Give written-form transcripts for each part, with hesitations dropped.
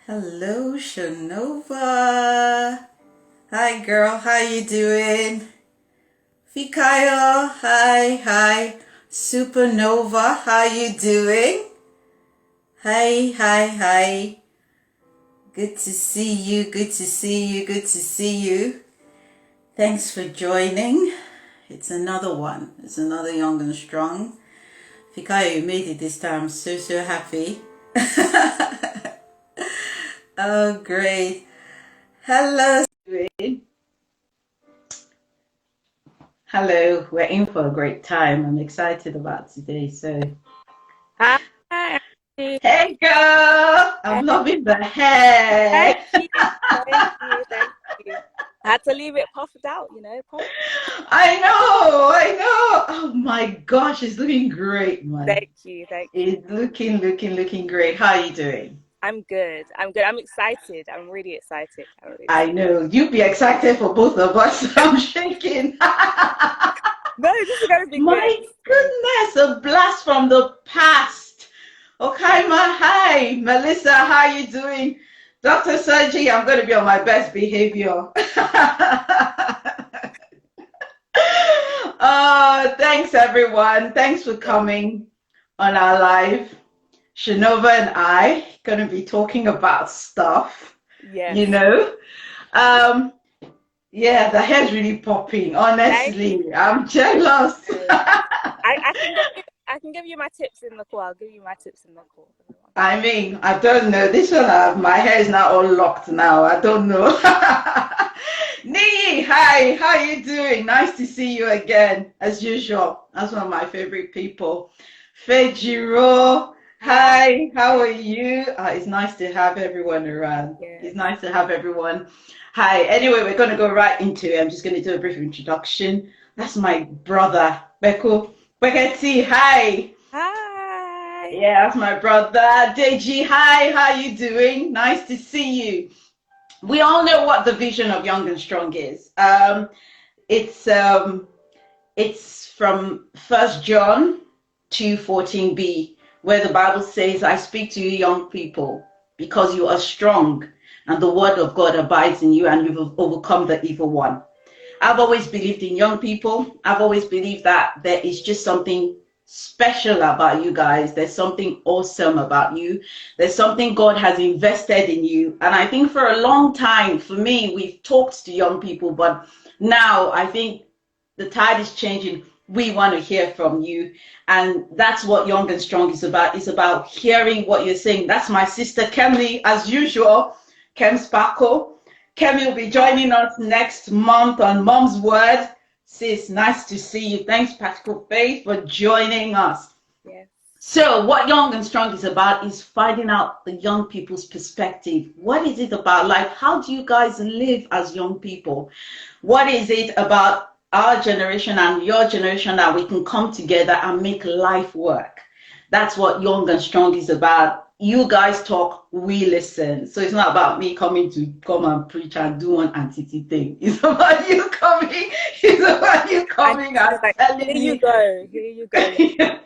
Hello, Shernorva. Hi, girl. How you doing? Fikayo. Hi. Supernova. How you doing? Hi. Good to see you. Good to see you. Thanks for joining. It's another one. It's another young and strong. Fikayo, you made it this time. I'm so happy. Oh, great. Hello. Hello, we're in for a great time. I'm excited about today. So, Hi, Aunty. hey girl, I'm loving the hair. Thank you, thank you. I had to leave it puffed out, puff. I know. Oh my gosh, it's looking great, man. Thank you. It's looking great. How are you doing? I'm good. I'm good. I'm excited. I'm really excited. I'm really I excited. know you'll be excited for both of us. I'm shaking. No, this is gonna be good. My goodness, a blast from the past. Okaima, hi. Melissa, how you doing? Dr. Sergi, I'm going to be on my best behavior. Thanks everyone. Thanks for coming on our live. Shanova and I going to be talking about stuff, Yes. you know. Um, yeah, the hair's really popping. Thank you. Honestly, I'm jealous. Good. I can give you my tips in the call. I'll give you my tips in the call. I mean, I don't know. This one, my hair is now all locked now. I don't know. Nee, hi. How you doing? Nice to see you again, as usual. That's one of my favorite people. Fejiro, Hi. hi. How are you? It's nice to have everyone around. It's Yes. nice to have everyone. Hi. Anyway, we're going to go right into it. I'm just going to do a brief introduction. That's my brother, Beko. Beketi, hi. Hi. Yeah, that's my brother. Deji, hi, how you doing? Nice to see you. We all know what the vision of Young and Strong is. It's um it's from First John 2:14b, where the Bible says, I speak to you young people, because you are strong, and the word of God abides in you, and you've overcome the evil one. I've always believed in young people. I've always believed that there is just something special about you guys. There's something awesome about you. There's something God has invested in you. And I think for a long time, for me, we've talked to young people, but now I think the tide is changing. We want to hear from you. And that's what Young and Strong is about. It's about hearing what you're saying. That's my sister Kemley, as usual, Kem Sparkle. Kemi will be Hi. joining us next month on Mom's Word. Sis, nice to see you. Thanks, Practical Faith, for joining us. Yes. So, what Young and Strong is about is finding out the young people's perspective. What is it about life? How do you guys live as young people? What is it about our generation and your generation that we can come together and make life work? That's what Young and Strong is about. You guys talk, we listen. So it's not about me coming to come and preach and do one entity thing. It's about you coming. It's about you And coming it's and like, telling here you me. go. Here you go.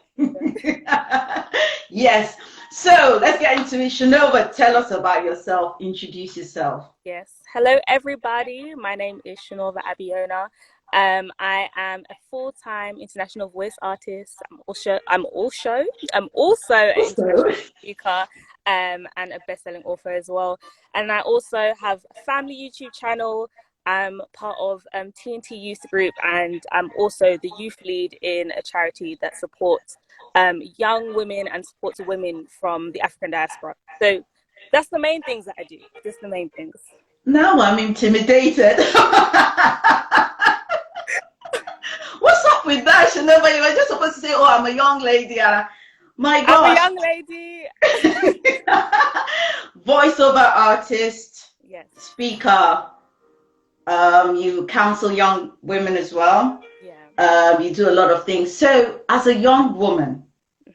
Yes. So let's get into it. Shanova, tell us about yourself. Introduce yourself. Yes. Hello, everybody. My name is Shernorva Abiona. I am a full-time international voice artist. I'm also an Also, international speaker, and a best-selling author as well. And I also have a family YouTube channel. I'm part of TNT Youth Group, and I'm also the youth lead in a charity that supports young women and supports women from the African diaspora. So that's the main things that I do. Just the main things. now I'm intimidated. What's up with that, Shanova? You were just supposed to say, "Oh, I'm a young lady." My I'm a gosh. young lady. Voiceover artist, Yes. speaker. You counsel young women as well. Yeah. You do a lot of things. So, as a young woman,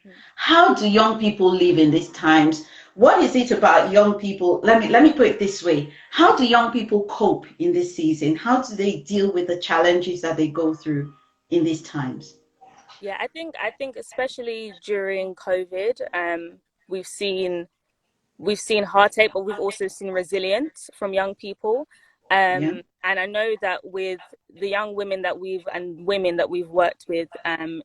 Hmm. how do young people live in these times? What is it about young people? Let me put it this way. How do young people cope in this season? How do they deal with the challenges that they go through in these times? Yeah, I think especially during COVID, we've seen. we've seen heartache, but we've also seen resilience from young people. Yeah. And I know that with the young women that we've worked with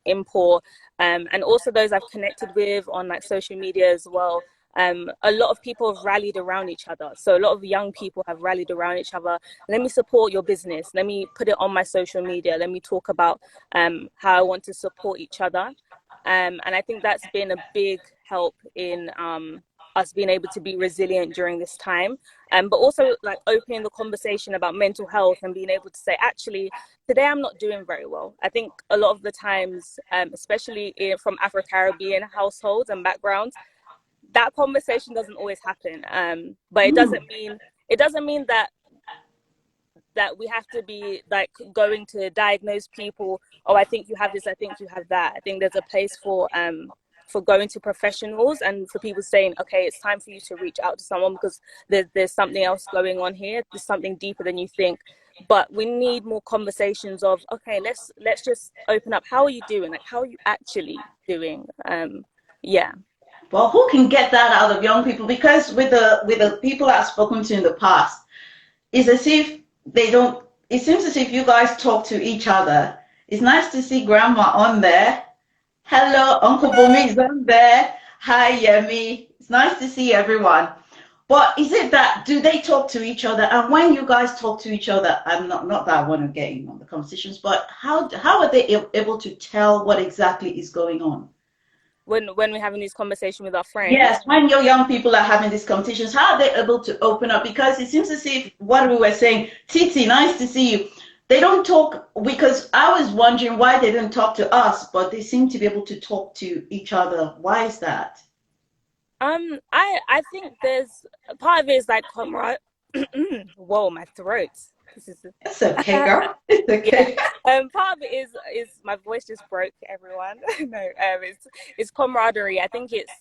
in Poor, and also those I've connected with on like social media as well, a lot of people have rallied around each other. So a lot of young people have rallied around each other. Let me support your business. Let me put it on my social media. Let me talk about how I want to support each other. And I think that's been a big help in us being able to be resilient during this time. But also like opening the conversation about mental health and being able to say, actually, today I'm not doing very well. I think a lot of the times, especially from Afro-Caribbean households and backgrounds, that conversation doesn't always happen. But it doesn't mean that we have to be like going to diagnose people. Oh, I think you have this. I think you have that. I think there's a place for going to professionals and for people saying, okay, it's time for you to reach out to someone because there's something else going on here. There's something deeper than you think. But we need more conversations of, okay, let's just open up. How are you doing? Like, how are you actually doing? Yeah. Well, who can get that out of young people? Because with the people I've spoken to in the past, it's as if they don't. It seems as if you guys talk to each other. It's nice to see Grandma on there. Hello, Uncle Bumi is on there. Hi, Yemi. It's nice to see everyone. But is it that do they talk to each other? And when you guys talk to each other, I'm not that I want to get in on the conversations, but how are they able to tell what exactly is going on? When we're having this conversation with our friends. Yes, when your young people are having these competitions, how are they able to open up? Because it seems as if what we were saying, Titi, nice to see you. They don't talk because I was wondering why they didn't talk to us, but they seem to be able to talk to each other. Why is that? I think there's part of it is like comrade. Whoa, my throat. This is It's okay, girl. It's yeah. okay. Part of it is my voice just broke, everyone. No, it's camaraderie. I think it's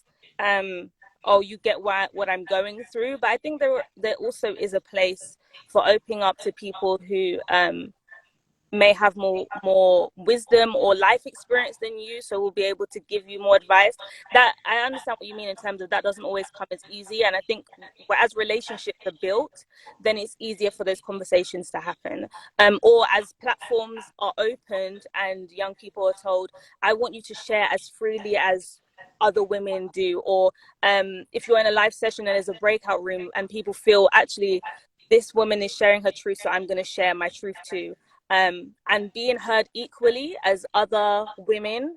oh, you get what I'm going through, but I think there also is a place for opening up to people who may have more wisdom or life experience than you, so we'll be able to give you more advice. That I understand what you mean in terms of that doesn't always come as easy, and I think as relationships are built, then it's easier for those conversations to happen. Or as platforms are opened and young people are told, I want you to share as freely as other women do, or if you're in a live session and there's a breakout room and people feel actually this woman is sharing her truth, so I'm going to share my truth too. And being heard equally as other women,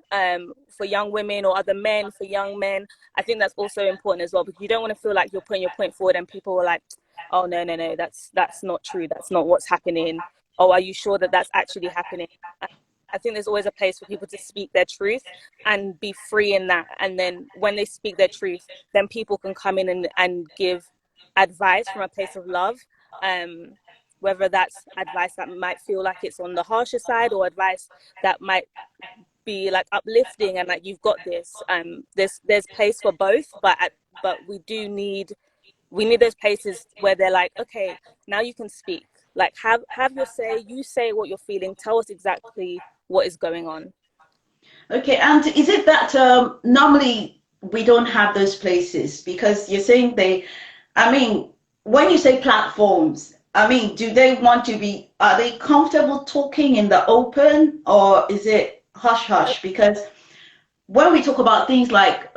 for young women, or other men for young men. I think that's also important as well, because you don't want to feel like you're putting your point forward and people are like, oh, no, that's not true. That's not what's happening. Oh, are you sure that that's actually happening? I think there's always a place for people to speak their truth and be free in that. And then when they speak their truth, then people can come in and give advice from a place of love. Whether that's advice that might feel like it's on the harsher side, or advice that might be like uplifting and like you've got this. There's place for both, but we need those places where they're like, okay, now you can speak. Like have your say. You say what you're feeling. Tell us exactly what is going on. Okay, and is it that normally we don't have those places because you're saying they, I mean, when you say platforms, I mean, do they want to be, are they comfortable talking in the open or is it hush hush? Because when we talk about things like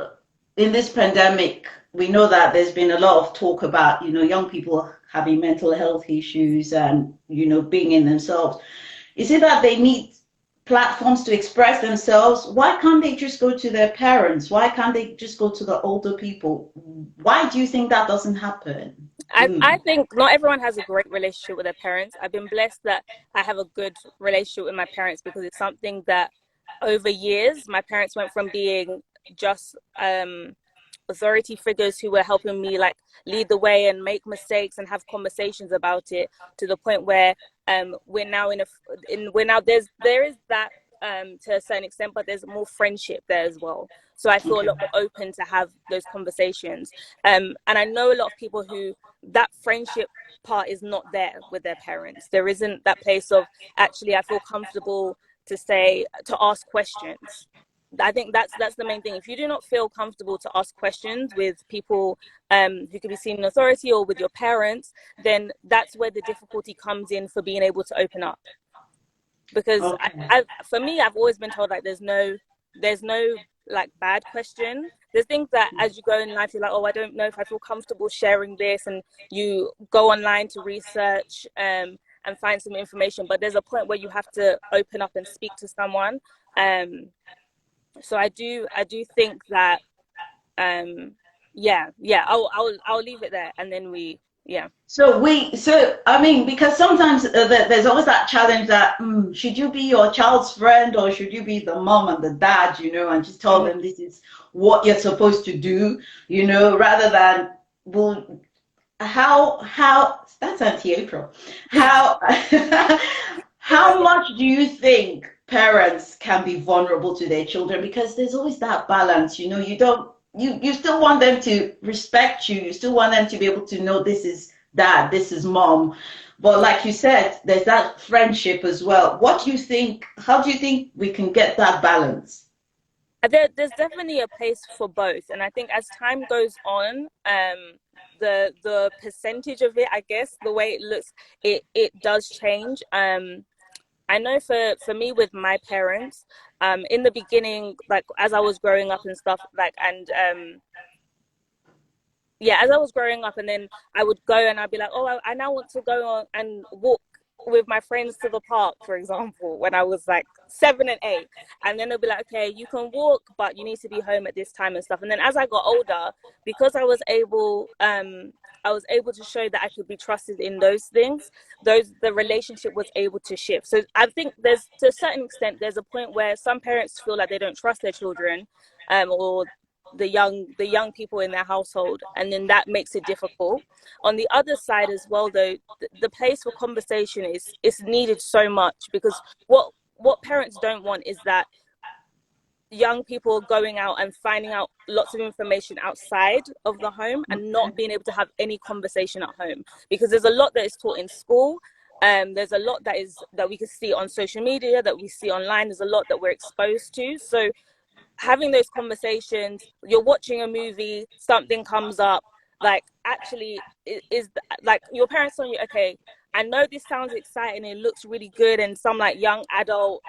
in this pandemic, we know that there's been a lot of talk about, young people having mental health issues and, being in themselves. Is it that they need platforms to express themselves? Why can't they just go to their parents? Why can't they just go to the older people? Why do you think that doesn't happen? I think not everyone has a great relationship with their parents. I've been blessed that I have a good relationship with my parents, because it's something that over years my parents went from being just authority figures who were helping me like lead the way and make mistakes and have conversations about it, to the point where we're now there is that to a certain extent, but there's more friendship there as well. So I feel a Okay. lot more open to have those conversations. And I know a lot of people who that friendship part is not there with their parents. There isn't that place of actually I feel comfortable to say, to ask questions. I think that's the main thing. If you do not feel comfortable to ask questions with people who could be seen in authority or with your parents, then that's where the difficulty comes in for being able to open up. Because Okay. for me, I've always been told like there's no like bad question. There's things that as you go in life, you're like, oh, I don't know if I feel comfortable sharing this, and you go online to research and find some information. But there's a point where you have to open up and speak to someone. So I do think that yeah, I'll leave it there, and then yeah. So I mean, because sometimes there's always that challenge that should you be your child's friend or should you be the mom and the dad, and just tell Mhm. them this is what you're supposed to do, rather than, well, how that's anti-April. How how much do you think parents can be vulnerable to their children? Because there's always that balance, you don't you still want them to respect you, you still want them to be able to know this is dad, this is mom. But like you said, there's that friendship as well. What do you think? How do you think we can get that balance? There's definitely a place for both, and I think as time goes on, the percentage of it, I guess, the way it looks, it does change. I know for me with my parents, in the beginning, like as I was growing up and stuff, like and yeah, as I was growing up, and then I would go and I'd be like, oh, I now want to go on and walk with my friends to the park, for example, when I was like 7 and 8. And then they'll be like, okay, you can walk, but you need to be home at this time and stuff. And then as I got older, because I was able to show that I could be trusted in those things, the relationship was able to shift. So I think there's, to a certain extent, there's a point where some parents feel like they don't trust their children, or the young people in their household, and then that makes it difficult. On the other side as well, though, the place for conversation is needed so much, because what parents don't want is that young people going out and finding out lots of information outside of the home and not being able to have any conversation at home, because there's a lot that is taught in school. There's a lot that we can see on social media, that we see online. There's a lot that we're exposed to. So having those conversations, you're watching a movie, something comes up, like actually is like your parents telling you, okay, I know this sounds exciting, it looks really good, and some like young adult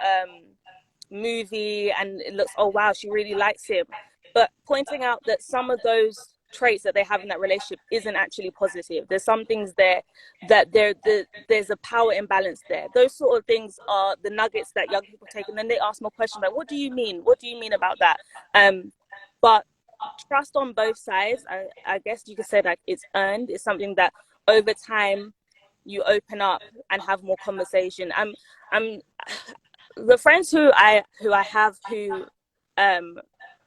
movie, and it looks, oh wow, she really likes him, but pointing out that some of those traits that they have in that relationship isn't actually positive. There's some things there that there's a power imbalance there. Those sort of things are the nuggets that young people take, and then they ask more questions like, what do you mean about that? But trust on both sides, I guess you could say that it's earned. It's something that over time you open up and have more conversation. I'm the friends who I have who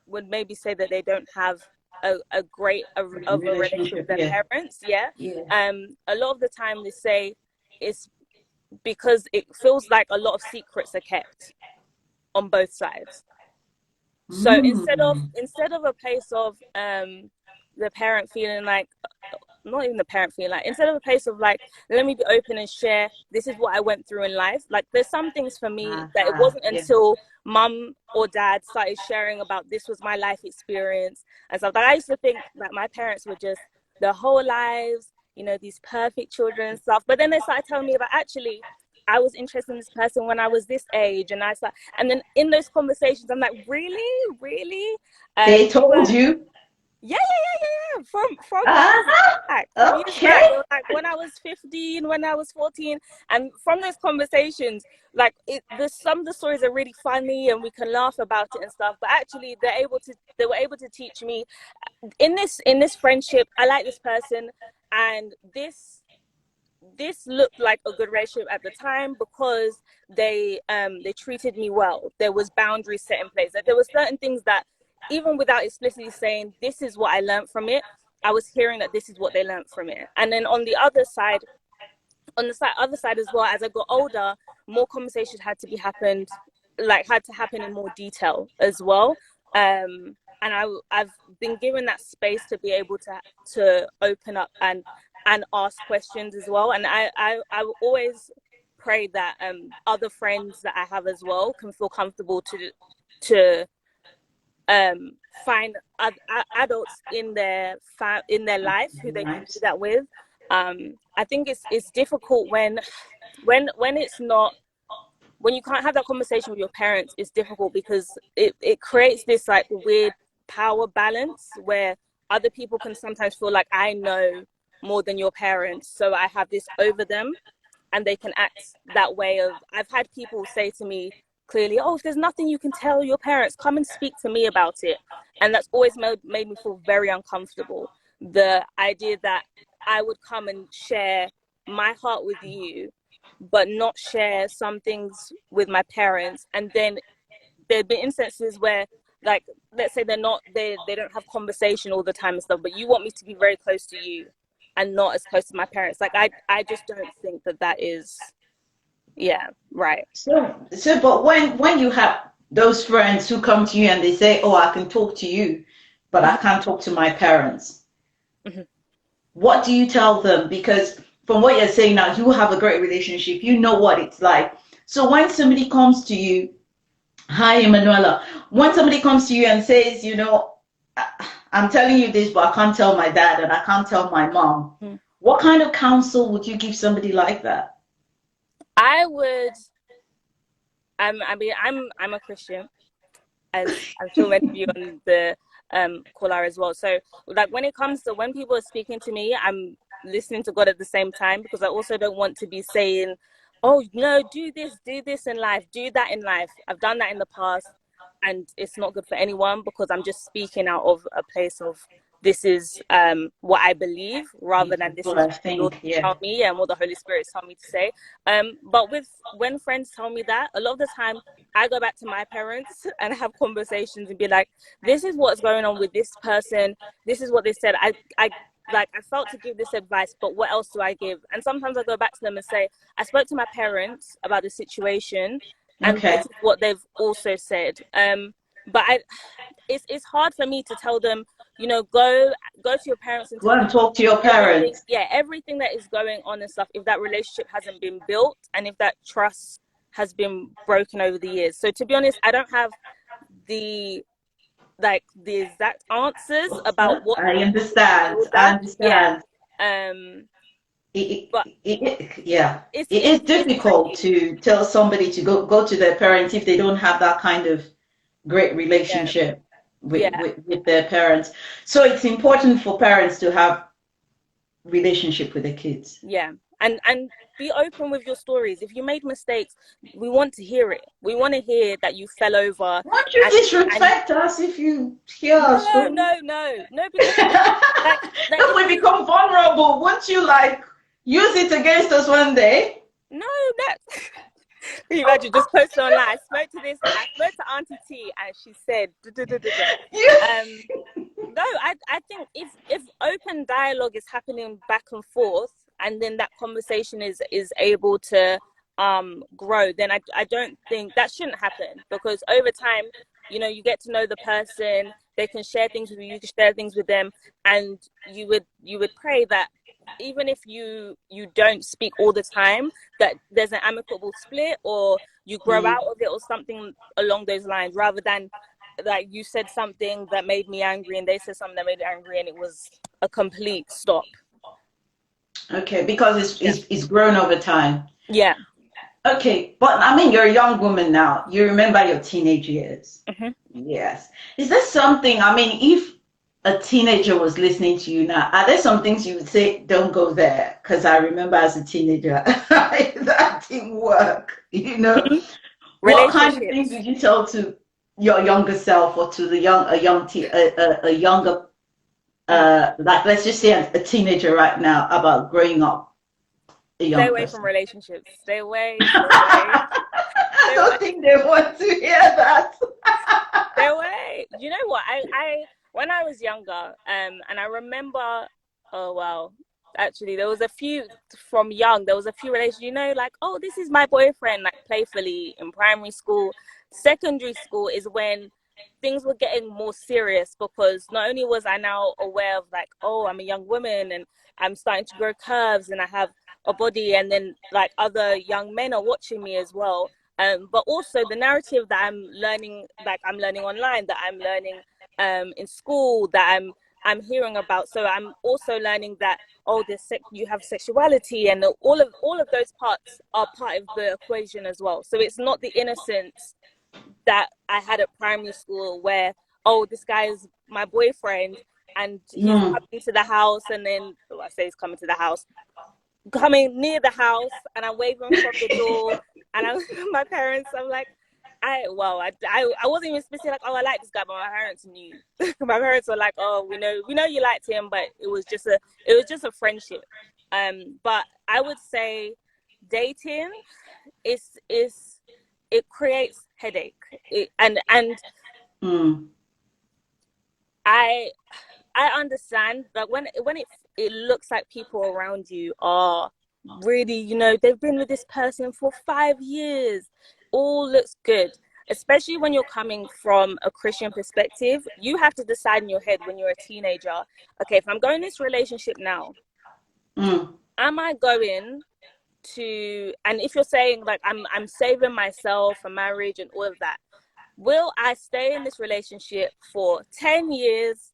would maybe say that they don't have a great of a relationship with Relationship, their yeah. parents. Yeah. Yeah. A lot of the time they say it's because it feels like a lot of secrets are kept on both sides. So Mm. instead of a place of the parent feeling like, not even the parent feeling like, instead of a place of like, let me be open and share, this is what I went through in life. Like there's some things for me that it wasn't Yeah. until mum or dad started sharing about this was my life experience and stuff, that I used to think that my parents were just their whole lives, these perfect children and stuff. But then they started telling me about, actually, I was interested in this person when I was this age, and then in those conversations, I'm like, really, really, They told but you? yeah. From years Ah, back, they okay. were like, when I was 15, when I was 14, and from those conversations, like some of the stories are really funny and we can laugh about it and stuff. But actually, they were able to teach me, in this friendship, I like this person, and this looked like a good relationship at the time because they treated me well. There was boundaries set in place. Like there were certain things that, even without explicitly saying this is what I learned from it, I was hearing that this is what they learned from it. And then on the other side as well, as I got older, more conversations had to happen in more detail as well. And I've been given that space to be able to open up and ask questions as well. And I will always pray that other friends that I have as well can feel comfortable to find adults in their life who they can do Right. that with. I think it's difficult when it's not, when you can't have that conversation with your parents. It's difficult because it creates this like weird power balance where other people can sometimes feel like I know more than your parents, so I have this over them, and they can act that way. Of I've had people say to me clearly, oh, if there's nothing you can tell your parents, come and speak to me about it. And that's always made me feel very uncomfortable, the idea that I would come and share my heart with you but not share some things with my parents. And then there've been instances where, like, let's say they don't have conversation all the time and stuff, but you want me to be very close to you and not as close to my parents. Like, I just don't think that is, yeah, right. But when you have those friends who come to you and they say, "Oh, I can talk to you, but I Mhm, can't talk to my parents," mhm, what do you tell them? Because from what you're saying now, you have a great relationship. You know what it's like. So when somebody comes to you, hi, Emanuela, when somebody comes to you and says, I'm telling you this, but I can't tell my dad and I can't tell my mom, mhm. what kind of counsel would you give somebody like that? I would. I mean, I'm a Christian, as I'm sure many of you on the call are as well. So, like, when it comes to when people are speaking to me, I'm listening to God at the same time, because I also don't want to be saying, "Oh, no, do this in life, do that in life." I've done that in the past, and it's not good for anyone, because I'm just speaking out of a place of, this is what I believe, rather than this What is I what the Lord think, yeah. told me and what the Holy Spirit told me to say. But with when friends tell me that, a lot of the time I go back to my parents and have conversations and be like, this is what's going on with this person. This is what they said. I felt to give this advice, but what else do I give? And sometimes I go back to them and say, I spoke to my parents about the situation, and this Okay. is what they've also said. But it's hard for me to tell them, go to your parents and Go tell them and talk to your everything. parents. Yeah, everything that is going on and stuff, if that relationship hasn't been built and if that trust has been broken over the years. So to be honest, I don't have the the exact answers about what I to understand. build I that. Yeah. understand. um It, but yeah, it's it it's is it's difficult tricky. to tell somebody to go to their parents if they don't have that kind of great Yeah, relationship yeah, with their parents. So it's important for parents to have relationship with their kids. yeah. And be open with your stories. If you made mistakes, we want to hear it. We want to hear that you fell over. Won't you And disrespect us if you hear no, our story? no, because like If if we you become vulnerable, won't you like use it against us one day? no that can you imagine, just posted online, I spoke to Auntie T and she said duh, duh, duh, duh, You, duh. No, I think if open dialogue is happening back and forth, and then that conversation is able to grow, then I don't think that shouldn't happen, because over time, you get to know the person, they can share things with you can share things with them, and you would pray that even if you don't speak all the time, that there's an amicable split, or you grow mm, out of it, or something along those lines, rather than like you said something that made me angry and they said something that made me angry, and it was a complete stop. okay, because Yeah. it's grown over time. Yeah. Okay, but I mean, you're a young woman now. You remember your teenage years. Hmm. Yes. Is there something, I mean, if a teenager was listening to you now, are there some things you would say, don't go there? Because I remember as a teenager, that didn't work. Hmm. What kind of things Relationships. would you tell to your younger self or to a younger, Mm. like, let's just say a teenager right now about growing up a Stay young away from person? relationships. Stay away, stay away, I stay away, don't think they want to hear that. stay away. You know what? I when I was younger, and I remember, oh wow, actually there was a few from young. There was a few relations, like, oh, this is my boyfriend, like playfully in primary school. Secondary school is when things were getting more serious, because not only was I now aware of, like, oh, I'm a young woman and I'm starting to grow curves and I have a body, and then like other young men are watching me as well. but also the narrative that I'm learning, like I'm learning online, that I'm learning in school, that I'm hearing about. So I'm also learning that, oh, you have sexuality, and all of those parts are part of the equation as well. So it's not the innocence that I had at primary school where, oh, this guy is my boyfriend and he's Mm. coming to the house, and then, well, I say he's coming to the house, coming near the house, and I'm waving from the door, and I'm my parents, I'm like, I wasn't even specific like, oh, I like this guy, but my parents knew. My parents were like, oh, we know you liked him, but it was just a friendship. But I would say dating is it creates headache. And Mm. I I understand that when it looks like people around you are really, they've been with this person for 5 years, all looks good. Especially when you're coming from a Christian perspective, you have to decide in your head when you're a teenager, okay, if I'm going in this relationship now, Mm. am I going to, and if you're saying like I'm saving myself for marriage and all of that, will I stay in this relationship for 10 years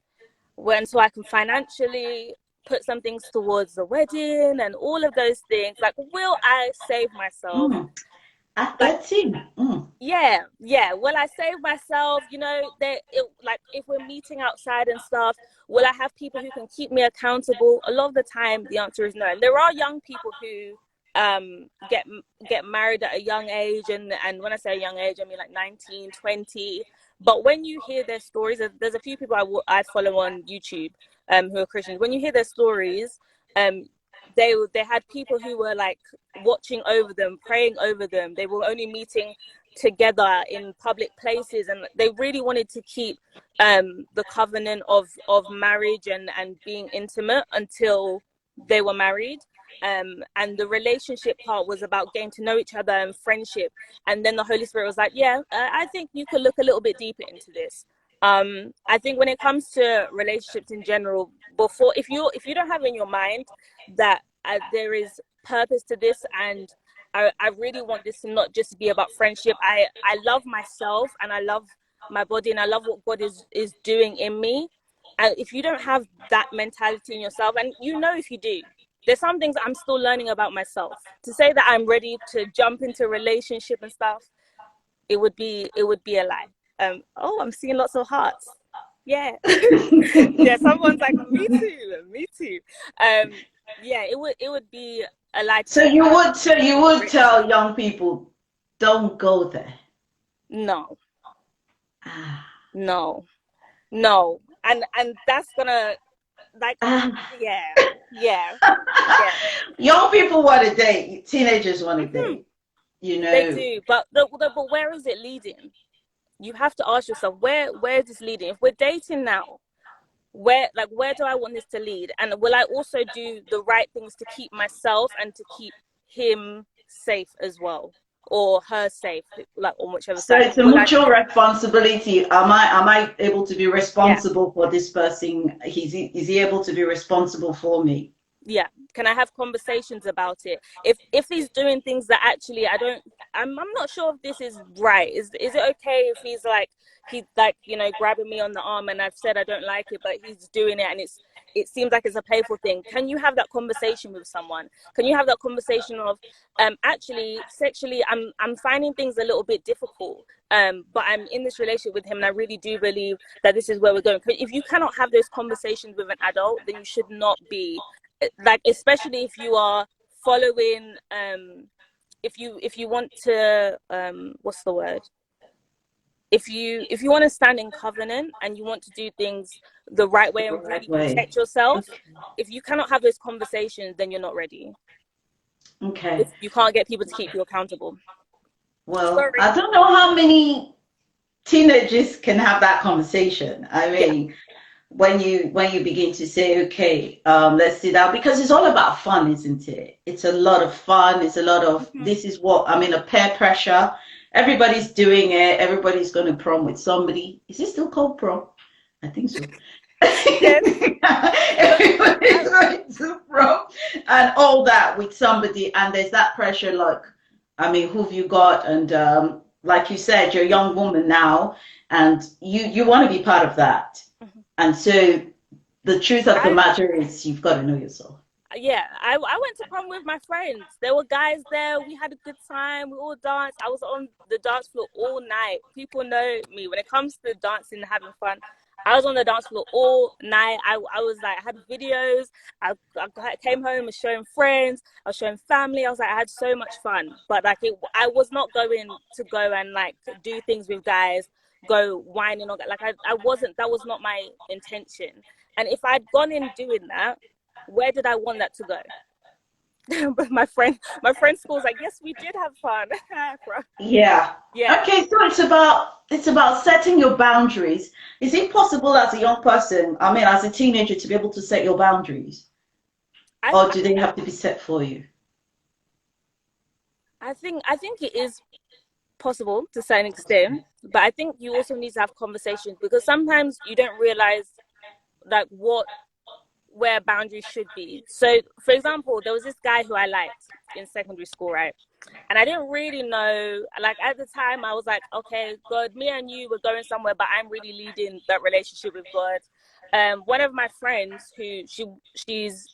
so I can financially put some things towards the wedding and all of those things? Like, will I save myself? Mm. At Like, 13. Mm. yeah. Will I save myself? Like if we're meeting outside and stuff, will I have people who can keep me accountable? A lot of the time, the answer is no. And there are young people who get married at a young age, and when I say a young age, I mean like 19, 20. But when you hear their stories, there's a few people I follow on YouTube who are Christians. When you hear their stories, um they had people who were like watching over them, praying over them. They were only meeting together in public places, and they really wanted to keep the covenant of marriage and being intimate until they were married. And the relationship part was about getting to know each other and friendship. And then the Holy Spirit was like, yeah, I think you could look a little bit deeper into this. I think when it comes to relationships in general, if you don't have in your mind that there is purpose to this, and I really want this to not just be about friendship. I love myself, and I love my body, and I love what God is doing in me. And if you don't have that mentality in yourself, and if you do, there's some things I'm still learning about myself. To say that I'm ready to jump into a relationship and stuff, it would be a lie. Oh, I'm seeing lots of hearts. Yeah. Yeah, someone's like, me too. Yeah, it would be a lie to So say you that would so you would I'm tell young people, don't go there. no, Ah. no, no. And that's gonna, like, Ah. yeah, yeah, yeah. Young people want to date. Teenagers want to Hmm. date. They do, but where is it leading? You have to ask yourself, where is this leading? If we're dating now, where do I want this to lead? And will I also do the right things to keep myself and to keep him safe as well, or her safe, like on whichever So side? it's a Will I? mutual responsibility. Am I able to be Yeah, responsible for this person? Is he able to be responsible for me? yeah. Can I have conversations about it? If he's doing things that actually I'm not sure if this is right. Is it okay if he's like, grabbing me on the arm, and I've said I don't like it, but he's doing it, and it seems like it's a playful thing. Can you have that conversation with someone? Can you have that conversation of, actually sexually I'm finding things a little bit difficult, but I'm in this relationship with him, and I really do believe that this is where we're going. If you cannot have those conversations with an adult, then you should not be, like, especially if you are following, if you want to, what's the word, if you want to stand in covenant and you want to do things the right way The and right really way. protect yourself, if you cannot have those conversations, then you're not ready. Okay. If you can't get people to keep you accountable. Well, Sorry. I don't know how many teenagers can have that conversation. I Yeah. mean, when you begin to say, okay, let's sit down, because it's all about fun, isn't it? It's a lot of fun. It's a lot of, Hmm. this is what, I mean, a peer pressure. Everybody's doing it. Everybody's going to prom with somebody. Is it still called prom? I think so. Yes. But Everybody's going to prom and all that with somebody, and there's that pressure, like, I mean, who've you got? And like you said, you're a young woman now, and you want to be part of that. Mhm. And so the truth of the I matter is, you've got to know yourself. Yeah, I went to prom with my friends. There were guys there. We had a good time. We all danced. I was on the dance floor all night. People know me when it comes to dancing and having fun. I was on the dance floor all night. I was like, I had videos. I came home and showing friends. I was showing family. I was like, I had so much fun. But like, I was not going to go and like do things with guys, go whining or like I wasn't. That was not my intention. And if I'd gone in doing that, where did I want that to go? But my friend's school was like, yes, we did have fun. Yeah. Yeah. Okay, so it's about setting your boundaries. Is it possible as a young person, I mean, as a teenager, to be able to set your boundaries, I, or do they have to be set for you? I think it is possible to a certain extent, but I think you also need to have conversations because sometimes you don't realize like what where boundaries should be. So, for example, there was this guy who I liked in secondary school, right? And I didn't really know, like at the time, I was like, okay, God, me and you were going somewhere, but I'm really leading that relationship with God. One of my friends who she's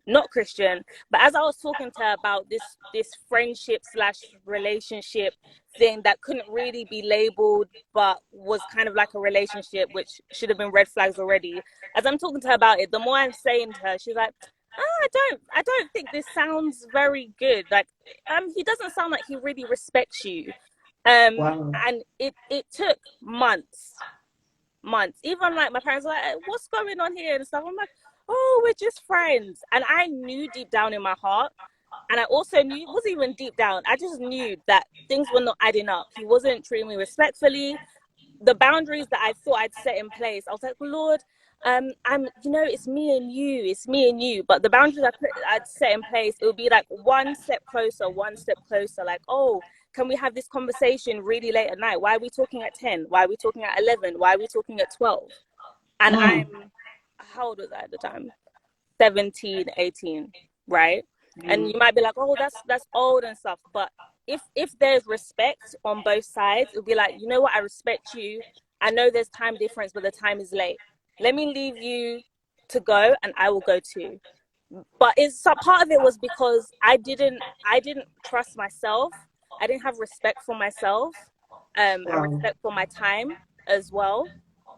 not Christian, but as I was talking to her about this friendship slash relationship thing that couldn't really be labeled, but was kind of like a relationship, which should have been red flags already. As I'm talking to her about it, the more I'm saying to her, she's like, oh, I don't think this sounds very good. Like, he doesn't sound like he really respects you. Wow. And it took months. Even like my parents were like, what's going on here and stuff. I'm like, oh, we're just friends. And I knew deep down in my heart, and I also knew it wasn't even deep down. I just knew that things were not adding up. He wasn't treating me respectfully. The boundaries that I thought I'd set in place, I was like, Lord, it's it's me and you. But the boundaries I'd set in place, it would be like one step closer. Like, oh, can we have this conversation really late at night? Why are we talking at 10? Why are we talking at 11? Why are we talking at 12? And Mm, how old was I at the time? 17, 18, right? And mm, you might be like, oh, that's old and stuff. But if there's respect on both sides, it'll be like, you know what, I respect you. I know there's time difference, but the time is late. Let me leave you to go and I will go too. But it's so part of it was because I didn't trust myself. I didn't have respect for myself, and wow. respect for my time as well.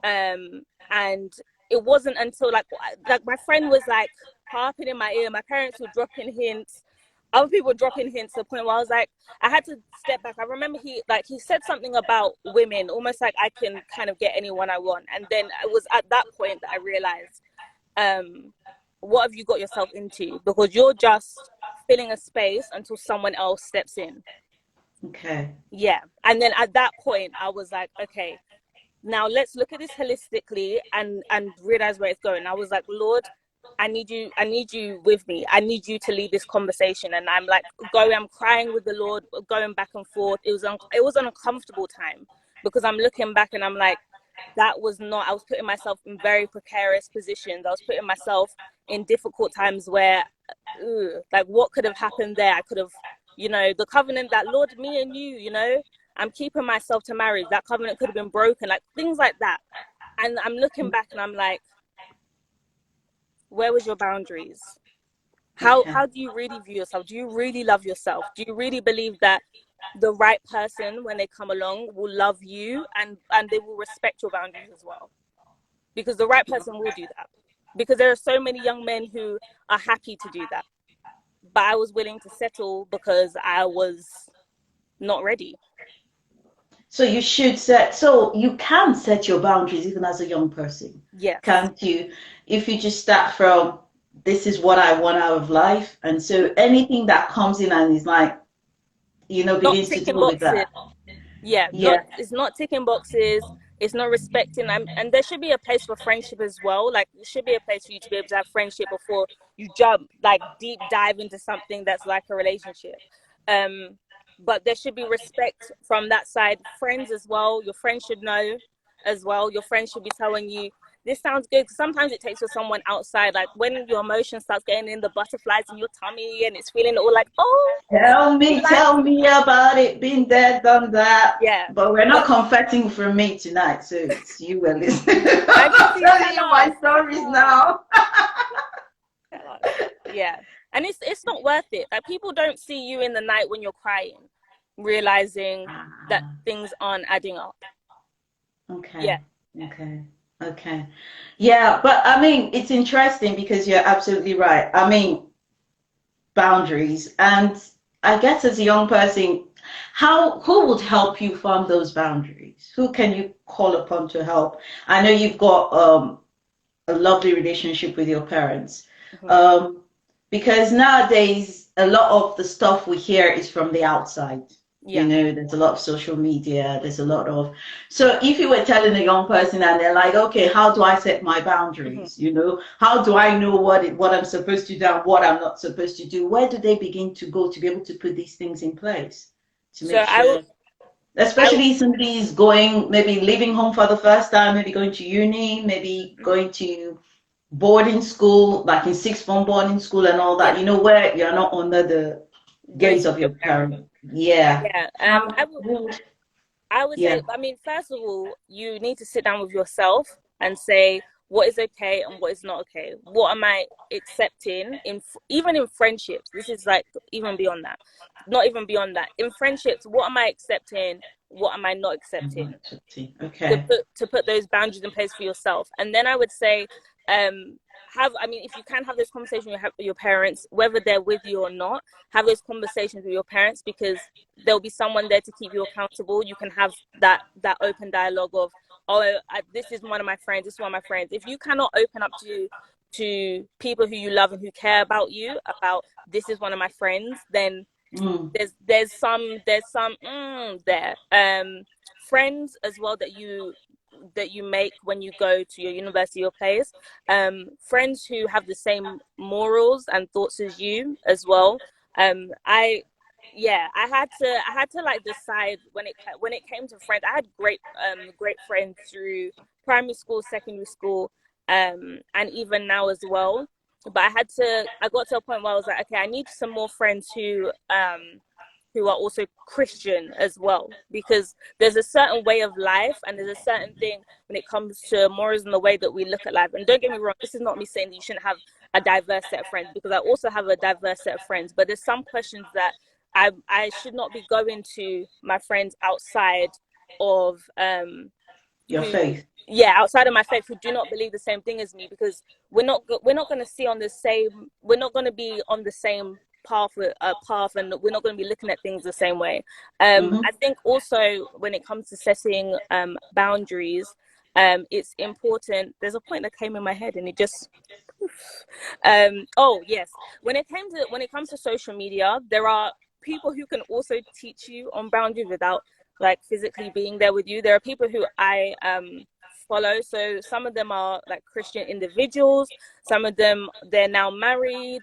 And it wasn't until like my friend was like harping in my ear, my parents were dropping hints, other people were dropping hints to the point where I was like, I had to step back. I remember he said something about women, almost like I can kind of get anyone I want. And then it was at that point that I realized, um, what have you got yourself into? Because you're just filling a space until someone else steps in. Okay. Yeah. And then at that point, I was like, okay, now let's look at this holistically and realize where it's going. I was like, Lord, I need you with me. I need you to lead this conversation. And I'm like I'm crying with the Lord, going back and forth. It was an uncomfortable time because I'm looking back and I'm like, that was not, I was putting myself in very precarious positions. I was putting myself in difficult times where, like, what could have happened there? I could have, the covenant that, Lord, me and you, I'm keeping myself to marriage. That covenant could have been broken, like things like that. And I'm looking back and I'm like, where was your boundaries? How Okay. how do you really view yourself? Do you really love yourself? Do you really believe that the right person, when they come along, will love you and they will respect your boundaries as well? Because the right person will do that. Because there are so many young men who are happy to do that, but I was willing to settle because I was not ready. So you can set your boundaries even as a young person, Yes. can't you? If you just start from, this is what I want out of life. And so anything that comes in and is like, Not begins to ticking deal with boxes. that. Yeah, not Yeah. it's not ticking boxes. It's not respecting. And there should be a place for friendship as well. Like, there should be a place for you to be able to have friendship before you jump like deep dive into something that's like a relationship. Um, but there should be respect from that side. Friends as well. Your friends should know as well. Your friends should be telling you. this sounds good. Sometimes it takes for someone outside, like when your emotion starts getting in the butterflies in your tummy and it's feeling all like, oh, Tell me about it. Been there, done that. yeah. But we're not But confessing from me tonight, so it's you and listening. I can I'm see, telling you my stories now. Yeah, and it's not worth it. Like, people don't see you in the night when you're crying, realizing that things aren't adding up. Okay. Yeah. Okay. Okay. Yeah, but I mean, it's interesting because you're absolutely right. I mean, boundaries. And I guess as a young person, who would help you form those boundaries? Who can you call upon to help? I know you've got a lovely relationship with your parents. Mm-hmm. Because nowadays a lot of the stuff we hear is from the outside. You Yeah. know, there's a lot of social media, there's a lot of, so if you were telling a young person and they're like, okay, how do I set my Mm-hmm. boundaries? You know, how do I know what I'm supposed to do and what I'm not supposed to do? Where do they begin to go to be able to put these things in place to So make sure, I especially somebody is going, maybe leaving home for the first time, maybe going to uni, maybe going to boarding school, like in sixth form boarding school and all that, yeah, you know, where you're not under the roof gaze of of your your parents. parent. Yeah. Yeah. How would, I would yeah. say, I mean, first of all, you need to sit down with yourself and say what is okay and what is not okay. What am I accepting even in friendships? This is like even beyond that, not even beyond that. In friendships, what am I accepting? What am I not accepting? Okay. To put those boundaries in place for yourself. And then I would say, I mean, if you can have this conversation with your parents, whether they're with you or not, have those conversations with your parents, because there'll be someone there to keep you accountable. You can have that open dialogue of, oh, this is one of my friends, this is one of my friends. If you cannot open up to people who you love and who care about you about, this is one of my friends, then there's some there. Friends as well that you make when you go to your university or place, friends who have the same morals and thoughts as you as well. I Yeah, I had to like decide when it came to friends. I had great friends through primary school, secondary school, and even now as well. But I got to a point where I was like, okay, I need some more friends who are also Christian as well, because there's a certain way of life and there's a certain thing when it comes to morals and the way that we look at life. And don't get me wrong, this is not me saying that you shouldn't have a diverse set of friends, because I also have a diverse set of friends. But there's some questions that I should not be going to my friends outside of Your who faith. yeah, outside of my faith, who do not believe the same thing as me, because we're not going to see on the same we're not going to be on the same path, and we're not going to be looking at things the same way. I think also when it comes to setting boundaries, it's important. There's a point that came in my head and it just oh yes, when it comes to social media, there are people who can also teach you on boundaries without like physically being there with you. There are people who I follow. So some of them are like Christian individuals, some of them they're now married,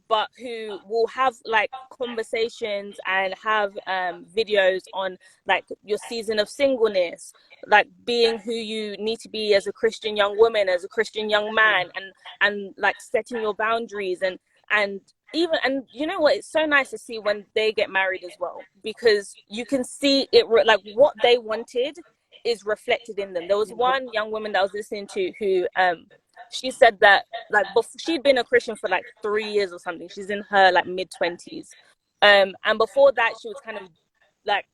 but who will have like conversations and have videos on like your season of singleness, like being who you need to be as a Christian young woman, as a Christian young man, and like setting your boundaries, and even, and you know what, it's so nice to see when they get married as well, because you can see it like what they wanted is reflected in them. There was one young woman that I was listening to who she said that like she'd been a Christian for like 3 years or something. She's in her like mid-20s, and before that she was kind of like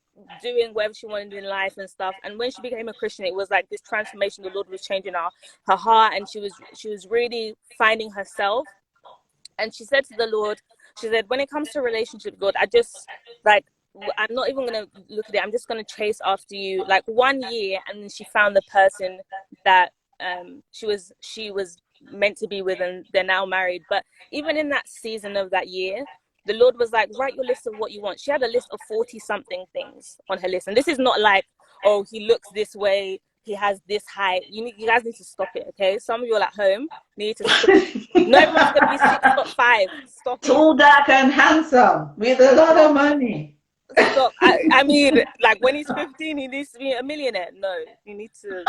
doing whatever she wanted in life and stuff. And when she became a Christian, it was like this transformation. The Lord was changing her heart, and she was really finding herself. And she said to the Lord, she said, when it comes to relationships, Lord, I just like, I'm not even going to look at it. I'm just going to chase after you like 1 year. And then she found the person that she was meant to be with, and they're now married. But even in that season of that year, the Lord was like, write your list of what you want. She had a list of 40 something things on her list. And this is not like, oh, he looks this way, he has this height. You guys need to stop it, okay? Some of you are at home need to stop. Not everyone's going to be 6'5". Stop it. Tall, dark, and handsome with a lot of money. stop. I mean, like when he's 15, he needs to be a millionaire. No, you need to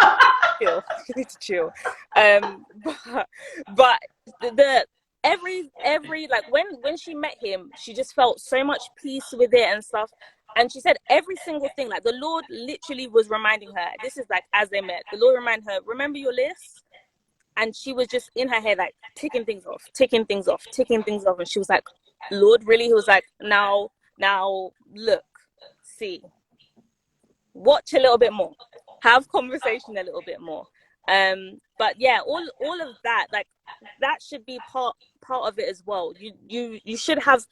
chill. You need to chill. But the every like when she met him, she just felt so much peace with it and stuff. And she said every single thing, like the Lord literally was reminding her. This is like as they met, the Lord reminded her, remember your list? And she was just in her head, like ticking things off, ticking things off, ticking things off. And she was like, Lord, really? He was like, now, look, see, watch a little bit more, have conversation a little bit more. But yeah, all of that, like that should be part of it as well. You should have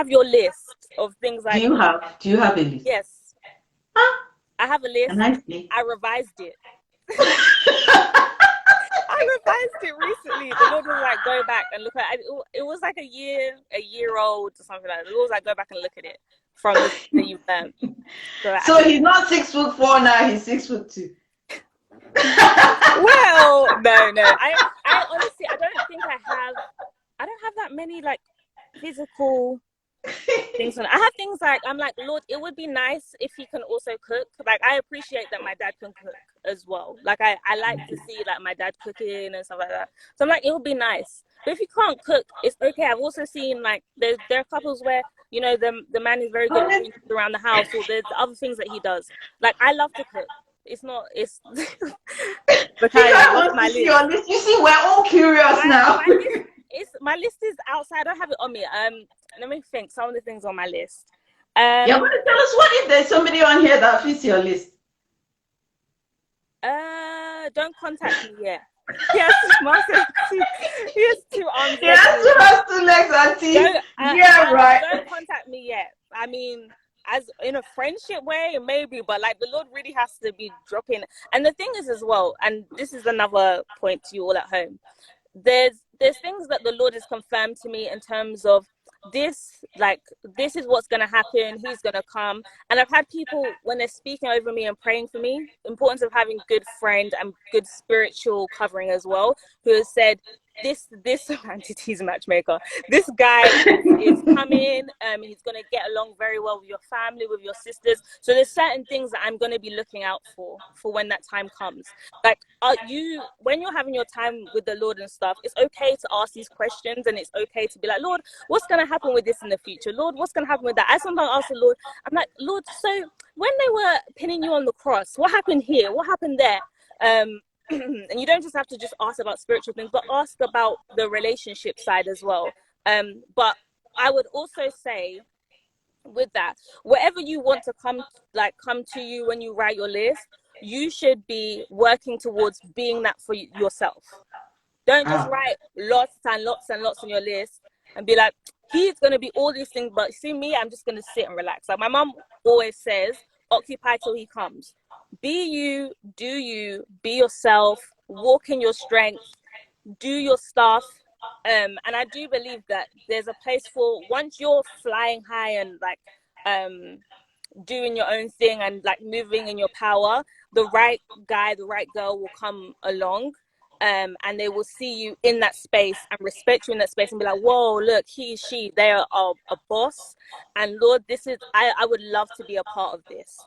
your list of things Do like, you have a list? yes, Ah, I have a list. nicely. I revised it. I revised it recently. The Lord was like, go back and look at it. It was like a year old or something like that. The Lord was like, go back and look at it from the that you've learned. So he's not 6'4" now, he's 6'2". Well, no. I honestly, I don't have that many like physical things. I have things like, I'm like, Lord, it would be nice if he can also cook. Like, I appreciate that my dad can cook as well. Like, I like to see like my dad cooking and stuff like that. So I'm like, it would be nice. But if you can't cook, it's okay. I've also seen like there are couples where, you know, the man is very good at doing things around the house, or there's other things that he does. Like, I love to cook. It's not, it's You guys want to see your list? You see, we're all curious now. My list is outside. I don't have it on me. Let me think. Some of the things on my list. You're going to tell us what if there's somebody on here that fits your list? Don't contact me yet. Yes, he has 2 arms. He has 2 legs, Aunty. Yeah, right. Don't contact me yet. I mean, as in a friendship way, maybe, but like the Lord really has to be dropping. And the thing is as well, and this is another point to you all at home, there's things that the Lord has confirmed to me in terms of this is what's going to happen. He's going to come. And I've had people, when they're speaking over me and praying for me, importance of having good friend and good spiritual covering as well, who has said, this Auntie's matchmaker, this guy is coming, he's going to get along very well with your family, with your sisters. So there's certain things that I'm going to be looking out for when that time comes. Like, when you're having your time with the Lord and stuff, it's okay to ask these questions, and it's okay to be like, Lord, what's going to happen with this in the future? Lord, what's going to happen with that? I sometimes ask the Lord, I'm like, Lord, so when they were pinning you on the cross, what happened here? What happened there? And you don't just have to just ask about spiritual things, but ask about the relationship side as well. But I would also say with that, whatever you want to come to you when you write your list, you should be working towards being that for yourself. Don't just write lots and lots and lots on your list and be like, he's going to be all these things, but see me, I'm just going to sit and relax. Like my mom always says, occupy till he comes. Be you, do you, be yourself, walk in your strength, do your stuff. And I do believe that there's a place for, once you're flying high and like doing your own thing and like moving in your power, the right guy, the right girl will come along. And they will see you in that space and respect you in that space and be like, whoa, look, she, they are a boss. And Lord, I would love to be a part of this.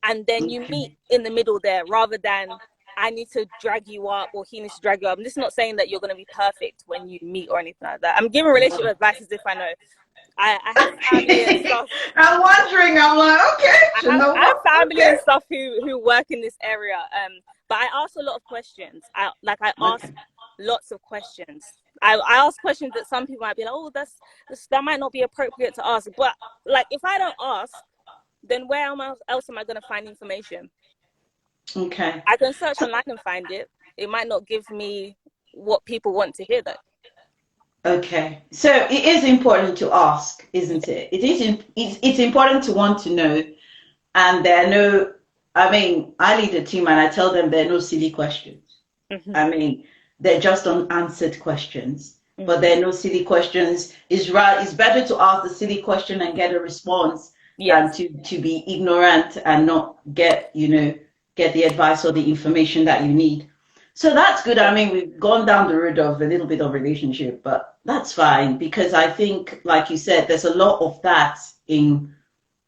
And then you meet in the middle there, rather than I need to drag you up or he needs to drag you up. And this is not saying that you're going to be perfect when you meet or anything like that. I'm giving relationship advice as if I know. I have family and stuff. I'm wondering, I'm like, okay. I have family and stuff who work in this area. But I ask a lot of questions. I ask lots of questions. I ask questions that some people might be like, oh, that might not be appropriate to ask. But like, if I don't ask, then where else am I going to find information? Okay. I can search online and find it. It might not give me what people want to hear, though. Okay. So it is important to ask, isn't it? It's important to want to know. And there are no, I mean, I lead a team and I tell them there are no silly questions. Mm-hmm. I mean, they're just unanswered questions. Mm-hmm. But there are no silly questions. It's better to ask the silly question and get a response. Yes. Than to be ignorant and not get the advice or the information that you need. So that's good. I mean, we've gone down the road of a little bit of relationship, but that's fine, because I think, like you said, there's a lot of that in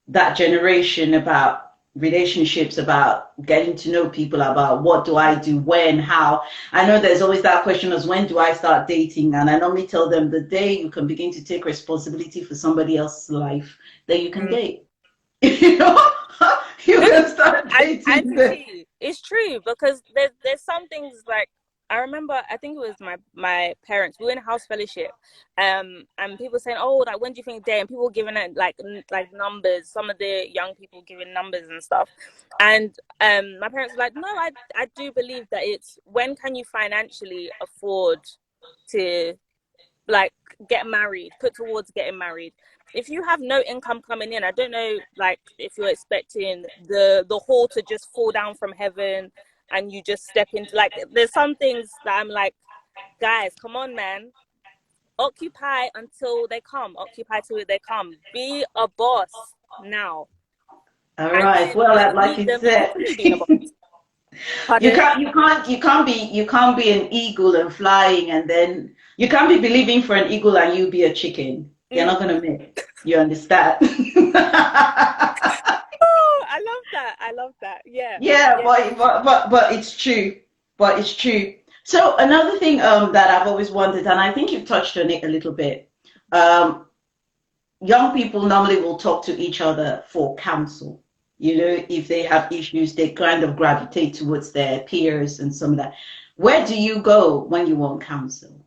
that generation about relationships, about getting to know people, about what do I do, when, how. I know there's always that question as when do I start dating? And I normally tell them the day you can begin to take responsibility for somebody else's life, then you can Mm. date. You know, you No, can start dating then. Aunty, it's true because there's some things like I remember. I think it was my parents. We were in a house fellowship, and people saying, "Oh, like when do you think day?" And people giving it like numbers. Some of the young people giving numbers and stuff, and my parents were like, "No, I do believe that it's when can you financially afford to like get married, put towards getting married. If you have no income coming in, I don't know like if you're expecting the hall to just fall down from heaven and you just step into like there's some things that I'm like, guys, come on man. Occupy until they come. Occupy till they come. Be a boss now. All And right. Well, then like leave you them to said, continue being a boss. you Pardon? can't, you can't be an eagle and flying, and then you can't be believing for an eagle and you be a chicken. You're Mm. not gonna make. You understand? Oh, I love that. I love that. Yeah. Yeah, Yeah. but it's true. But it's true. So another thing that I've always wondered, and I think you've touched on it a little bit. Um, Young people normally will talk to each other for counsel. You know, if they Yeah. have issues, they kind of gravitate towards their peers and some of that. Where do you go when you want counsel?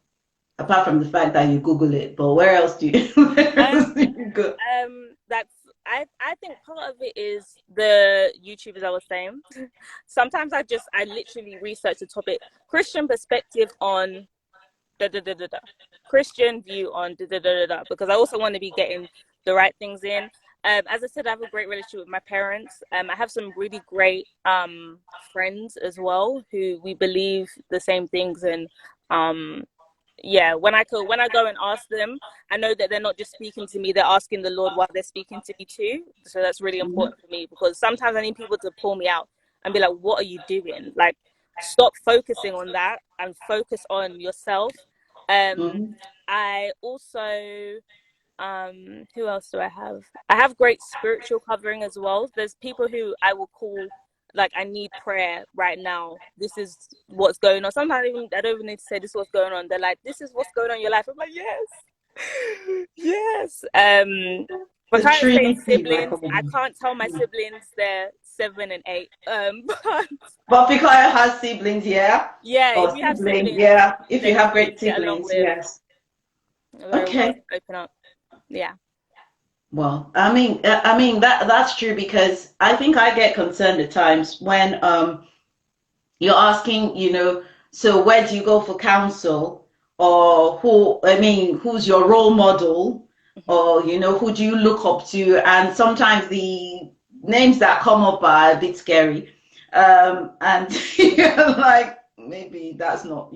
Apart from the fact that you Google it, but where else do you, where else Um, do you go? that's I think part of it is the YouTubers I was saying. Sometimes I literally research the topic Christian perspective on da da da da da. Christian view on da da da da da because I also want to be getting the right things in. As I said, I have a great relationship with my parents. I have some really great friends as well who we believe the same things and um yeah, when I go and ask them, I know that they're not just speaking to me, they're asking the Lord while they're speaking to me too. So that's really Mhm, important for me because sometimes I need people to pull me out and be like, what are you doing? Like stop focusing on that and focus on yourself. um mhm. I also who else do I have? I have great spiritual covering as well. There's people who I will call like I need prayer right now. This is what's going on. Sometimes even I don't even need to say this is what's going on. They're like, this is what's going on in your life. I'm like, yes. Yes. I The can't say Trinity, like siblings. I can't tell my siblings they're 7 and 8. But but because I have siblings, yeah, yeah, if or you have siblings, siblings, yeah. If you they're have easy great to get along siblings, with, yes. very well Okay. to open up. Yeah. Well, I mean that's true because I think I get concerned at times when you're asking, so where do you go for counsel, or who's your role model, Mhm. or who do you look up to? And sometimes the names that come up are a bit scary, and you're like maybe that's not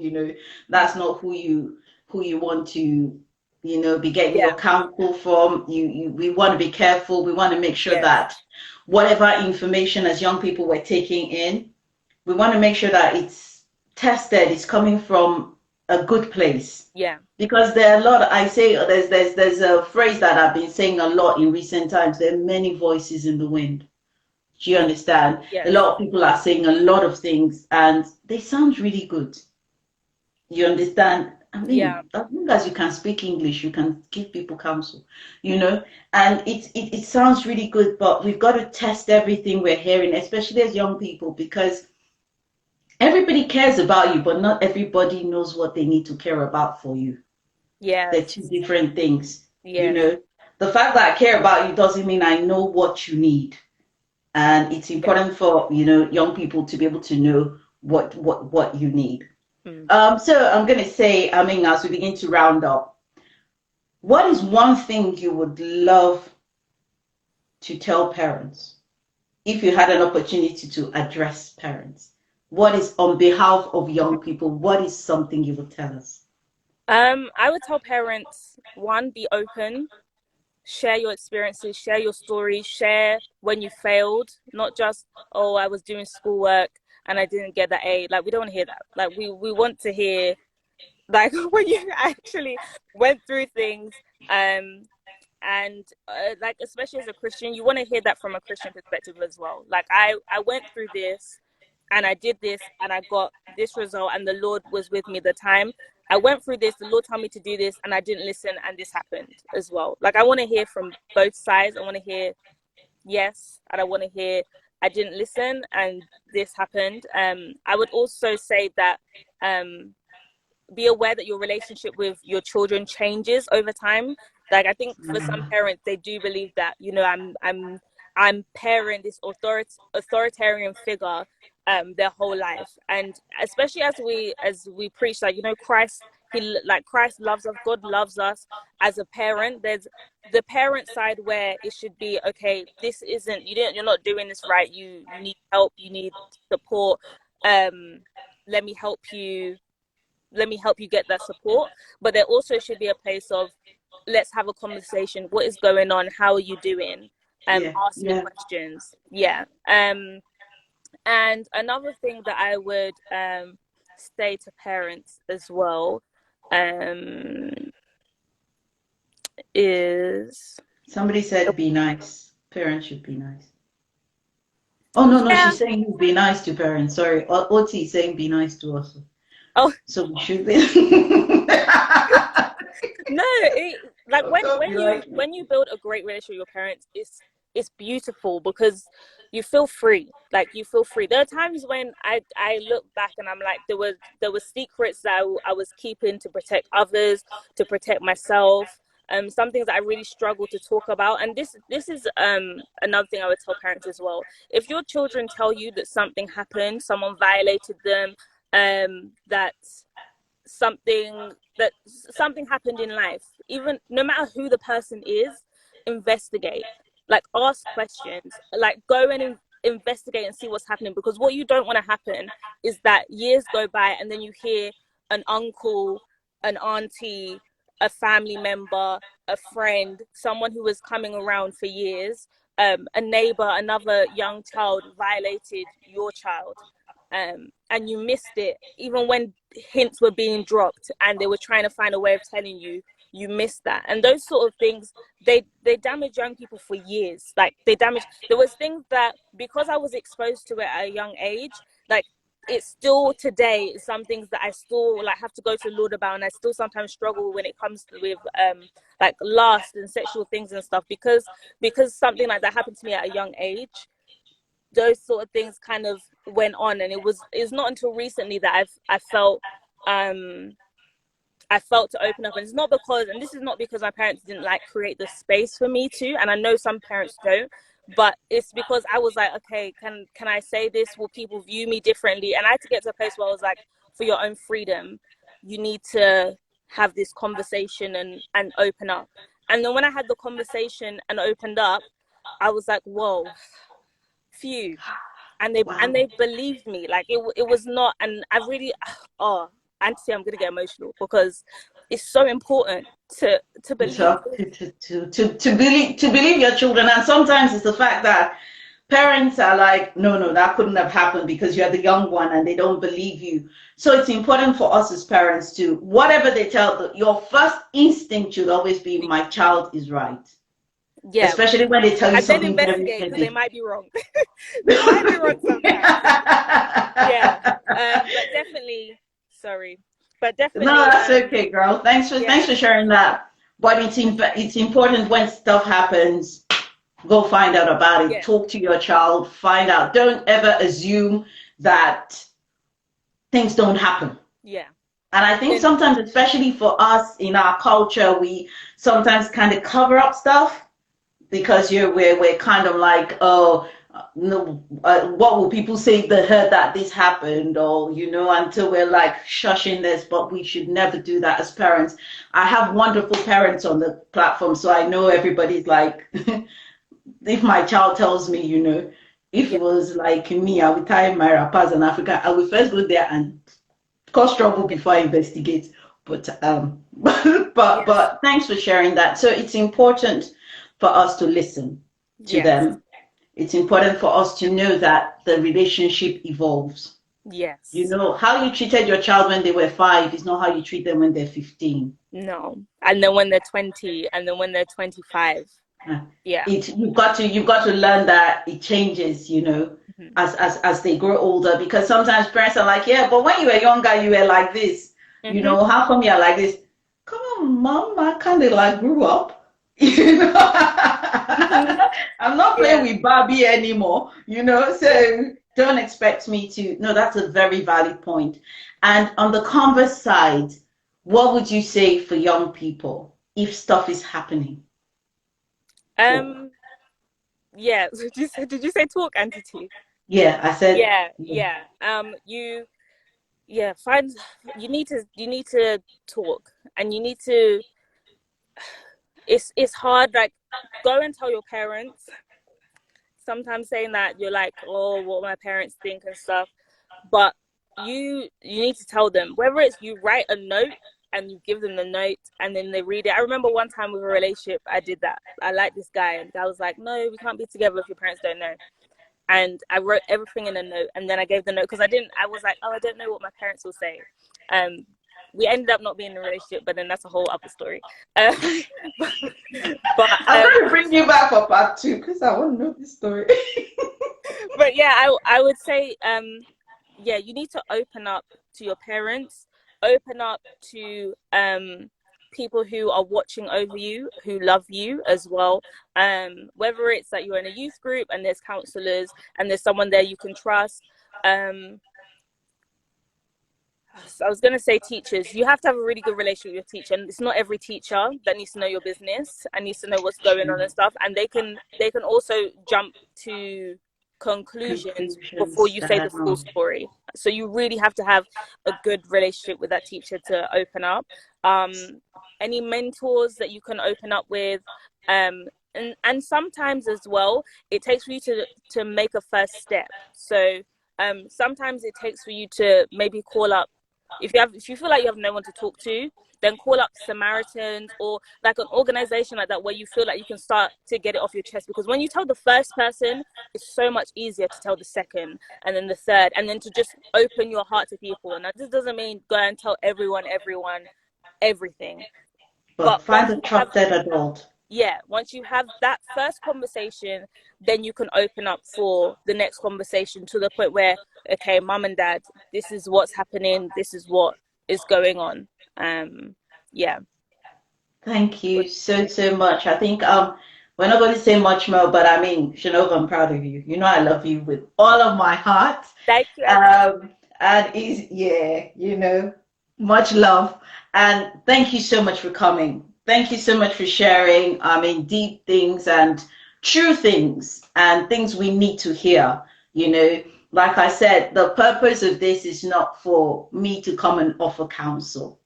who you want to be getting Yeah. your counsel from. We want to be careful. We want to make sure Yes. that whatever information as young people we're taking in, we want to make sure that it's tested, it's coming from a good place. Yeah. Because there are a lot, I say, there's a phrase that I've been saying a lot in recent times. There are many voices in the wind. Do you understand? A Yes. lot of people are saying a lot of things and they sound really good. You understand? I Yeah. mean, as long as you can speak English, you can give people counsel, you know? And it sounds really good, but we've got to test everything we're hearing, especially as young people, because everybody cares about you, but not everybody knows what they need to care about for you. They're two Yes. different things. You Yes. know, the fact that I care about you doesn't mean I know what you need. And it's Yeah. important for, young people to be able to know what you need. Mm. So I'm going to say, I mean, as we begin to round up, what is one thing you would love to tell parents if you had an opportunity to address parents? What is on behalf of young people? What is something you would tell us? I would tell parents, one, be open, share your experiences, share your stories, share when you failed, not just, oh, I was doing schoolwork and I didn't get that A. Like we don't want to hear that. Like we want to hear like when you actually went through things. and like, especially as a Christian, you want to hear that from a Christian perspective as well. Like, I went through this and I did this and I got this result and the Lord was with me at the time. I went through this, the Lord told me to do this and I didn't listen and this happened as well. Like, I want to hear from both sides. I want to hear yes, and I want to hear I didn't listen and this happened. I would also say that be aware that your relationship with your children changes over time. Like, I think for some parents, they do believe that, you know, I'm parent this authoritarian figure their whole life, and especially as we preach, like, you know, Christ loves us, God loves us. As a parent, there's the parent side where it should be, okay, this isn't, you're not doing this right, you need help, you need support, let me help you get that support. But there also should be a place of, let's have a conversation, what is going on, how are you doing, ask me questions. And another thing that I would say to parents as well is, somebody said be nice. Parents should be nice. Oh no, she's saying be nice to parents. Sorry, Oti is saying be nice to us. Oh, so we should be. No, like when you build a great relationship with your parents, it's beautiful because you feel free. Like, you feel free. There are times when I look back and I'm like, there were secrets that I was keeping to protect others, to protect myself. Some things that I really struggle to talk about. And this is another thing I would tell parents as well. If your children tell you that something happened, someone violated them, that something happened in life, even no matter who the person is, investigate. Like, ask questions, like, go and investigate and see what's happening, because what you don't want to happen is that years go by and then you hear an uncle, an auntie, a family member, a friend, someone who was coming around for years, a neighbor, another young child violated your child, and you missed it, even when hints were being dropped and they were trying to find a way of telling you. You missed that. And those sort of things, they damage young people for years. Like, there was things that, because I was exposed to it at a young age, like, it's still today, some things that I still, like, have to go to the Lord about, and I still sometimes struggle when it comes to with like lust and sexual things and stuff, because something like that happened to me at a young age. Those sort of things kind of went on, and it's not until recently that I felt to open up. And it's not because, and this is not because my parents didn't, like, create the space for me to, and I know some parents don't, but it's because I was like, okay, can I say this? Will people view me differently? And I had to get to a place where I was like, for your own freedom, you need to have this conversation and open up. And then when I had the conversation and opened up, I was like, whoa, phew. And they believed me. Like, it was not, and I really, Aunty, I'm gonna get emotional because it's so important to believe. To believe your children. And sometimes it's the fact that parents are like, no, that couldn't have happened because you're the young one and they don't believe you. So it's important for us as parents to, whatever they tell, your first instinct should always be, my child is right. Yeah. Especially when they tell you something very because they might be wrong. They might be wrong sometimes. But definitely, sorry. But definitely. No, that's okay, girl. Thanks for sharing that. But it's important when stuff happens, go find out about it. Yeah. Talk to your child, find out. Don't ever assume that things don't happen. Yeah. And I think sometimes, especially for us in our culture, we sometimes kind of cover up stuff because we're kind of like, oh, no, what will people say if they heard that this happened, or until we're like shushing this. But we should never do that as parents. I have wonderful parents on the platform, so I know everybody's like, if my child tells me, if it was like me, I would tie my wrappers in Africa, I would first go there and cause trouble before I investigate. But thanks for sharing that. So it's important for us to listen to them. It's important for us to know that the relationship evolves. You Yes. know, how you treated your child when they were 5 is not how you treat them when they're 15. No. And then when they're 20, and then when they're 25. Uh, Yeah. you've got to learn that it changes, you know, Hmm. as they grow older, because sometimes parents are like, yeah, but when you were younger you were like this, you Hmm. know, how come you're like this? Come on, mom, I kind of like grew up, you know. Hmm. I'm not playing Yeah. with Barbie anymore, you know, Yeah. so don't expect me to. No, that's a very valid point. And on the converse side, what would you say for young people if stuff is happening? Talk. Um, yeah. Did you say talk entity? Yeah, I said, Yeah, yeah. yeah. Yeah, find you need to talk, and you need to it's hard, like, go and tell your parents. Sometimes saying that, you're like, oh, what my parents think and stuff, but you need to tell them, whether it's you write a note and you give them the note and then they read it. I remember one time with a relationship, I did that. I liked this guy, and the guy was like, no, we can't be together if your parents don't know. And I wrote everything in a note, and then I gave the note because I was like, oh, I don't know what my parents will say. Um, we ended up not being in a relationship, but then that's a whole other story. Um, but, but I'm going to bring you back for part two because I want to know this story. but yeah, I would say, yeah, you need to open up to your parents, open up to people who are watching over you, who love you as well. Whether it's that you're in a youth group and there's counselors and there's someone there you can trust. Um, so I was going to say teachers. You have to have a really good relationship with your teacher, and it's not every teacher that needs to know your business and needs to know what's going on True. and stuff. And they can also jump to conclusions before Conclusions you say the full down. story. So you really have to have a good relationship with that teacher to open up. Um, any mentors that you can open up with, and sometimes as well, it takes for you to make a first step. So sometimes it takes for you to maybe call up, if you feel like you have no one to talk to, then call up Samaritans or like an organization like that, where you feel like you can start to get it off your chest. Because when you tell the first person, it's so much easier to tell the second and then the third, and then to just open your heart to people. And that just doesn't mean go and tell everyone everything. But But find a trusted adult. once you have that first conversation, then you can open up for the next conversation, to the point where, okay, mum and dad, this is what's happening, this is what is going on. um yeah. Thank you so, so much. I think we're not going to say much more, but I mean, Shanova, I'm proud of you. You know I love you with all of my heart. Thank you, Aunty. And is yeah, you know, much love. And thank you so much for coming. Thank you so much for sharing, I mean, deep things and true things and things we need to hear, you know. Like I said, the purpose of this is not for me to come and offer counsel.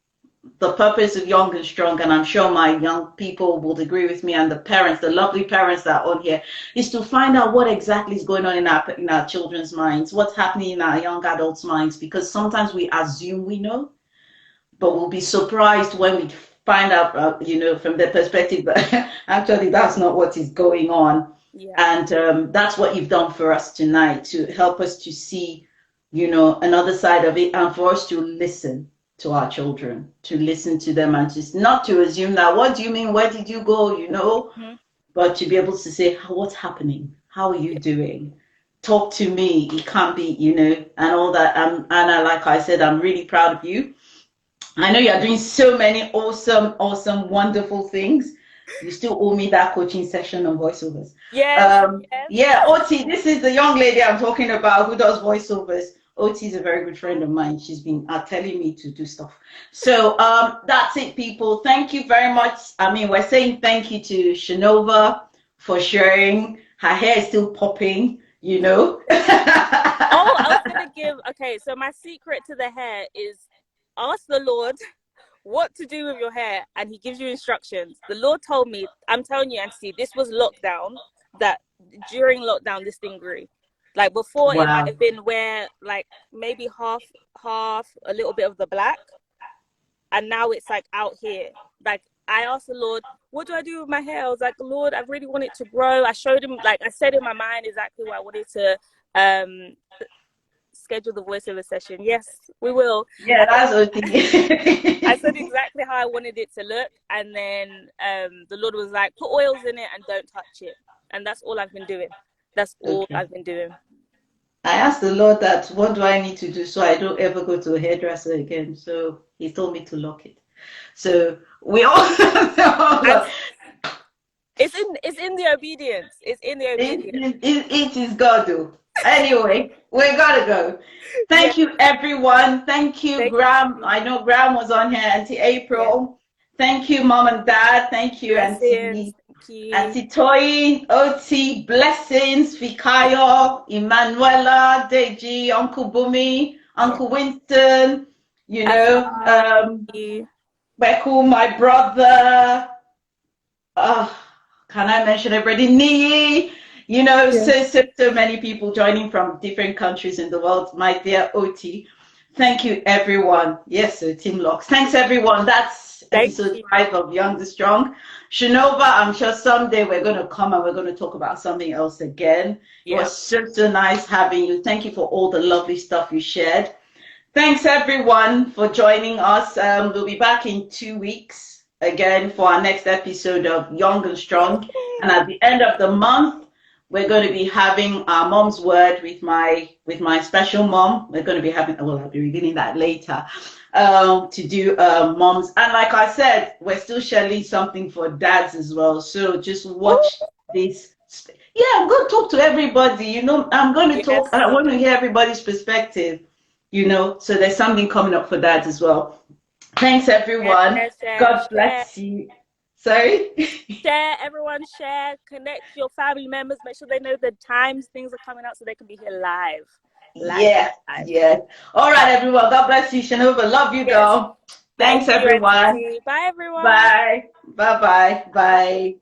The purpose of Young and Strong, and I'm sure my young people will agree with me, and the parents, the lovely parents that are on here, is to find out what exactly is going on in our children's minds, what's happening in our young adults' minds, because sometimes we assume we know, but we'll be surprised when we find out, you know, from their perspective, but actually that's not what is going on. Yeah. And that's what you've done for us tonight, to help us to see, you know, another side of it, and for us to listen to our children, to listen to them, and just not to assume that, what do you mean, where did you go, you know, Hmm. but to be able to say, what's happening, how are you Yeah. doing, talk to me, it can't be, you know, and all that. And like I said, I'm really proud of you. I know you're doing so many awesome, awesome, wonderful things. You still owe me that coaching session on voiceovers. Yes, yes. Yeah, Oti, this is the young lady I'm talking about who does voiceovers. Oti is a very good friend of mine. She's been telling me to do stuff. So that's it, people. Thank you very much. I mean, we're saying thank you to Shernorva for sharing. Her hair is still popping, you know. Oh, I was gonna give, okay, so my secret to the hair is, ask the Lord what to do with your hair, and he gives you instructions. The Lord told me, I'm telling you, Auntie, this was lockdown, that during lockdown this thing grew. Like, before it might Wow. have been where, like, maybe half a little bit of the black, and now it's like out here. Like, I asked the Lord, what do I do with my hair? I was like, Lord, I really want it to grow. I showed him, like, I said in my mind exactly what I wanted to um schedule the voiceover session. Yes, we will. Yeah, that's I said okay. exactly how I wanted it to look, and then the Lord was like, put oils in it and don't touch it. And that's all I've been doing. That's all Okay. I've been doing. I asked the Lord that what do I need to do so I don't ever go to a hairdresser again. So he told me to lock it. So we all And it's in the obedience. It's in the obedience. it is God though. Anyway, we gotta go. Yeah. Thank you everyone. Thank you, Thank Graham. you. I know Graham was on here, Auntie Yeah. April. Thank you, Mom and Dad. Thank you, Blessings. Auntie Thank you. Auntie Toyin, OT, Blessings, Fikayo, Emanuela, Deji, Uncle Bumi, Yeah. Uncle Winston, Afia, thank you. Beku, my brother. Uh, can I mention everybody? Nii, Yeah. so many people joining from different countries in the world. My dear OT, thank you, everyone. Yes, so Team Locks. Thanks, everyone. That's Thank episode you. 5 of Young the Strong. Shernorva, I'm sure someday we're going to come and we're going to talk about something else again. It Yeah. was so nice having you. Thank you for all the lovely stuff you shared. Thanks everyone for joining us. We'll be back in 2 weeks again for our next episode of Young and Strong. And at the end of the month, we're going to be having our mom's word with my special mom. We're going to be having, well, I'll be revealing that later. To do moms. And like I said, we're still sharing something for dads as well. So just watch this. Yeah, I'm going to talk to everybody. I'm going to talk. Yes. I want to hear everybody's perspective. So there's something coming up for that as well. Thanks, everyone. God Share. bless you. Sorry? Share, everyone share. Connect your family members. Make sure they know the times things are coming out so they can be here live. Yeah, Live. yeah. All right, everyone. God bless you, Shanova. Love you, Yes. girl. Thank Thanks, you, everyone. Aunty. Bye, everyone. Bye. Bye-bye. Bye.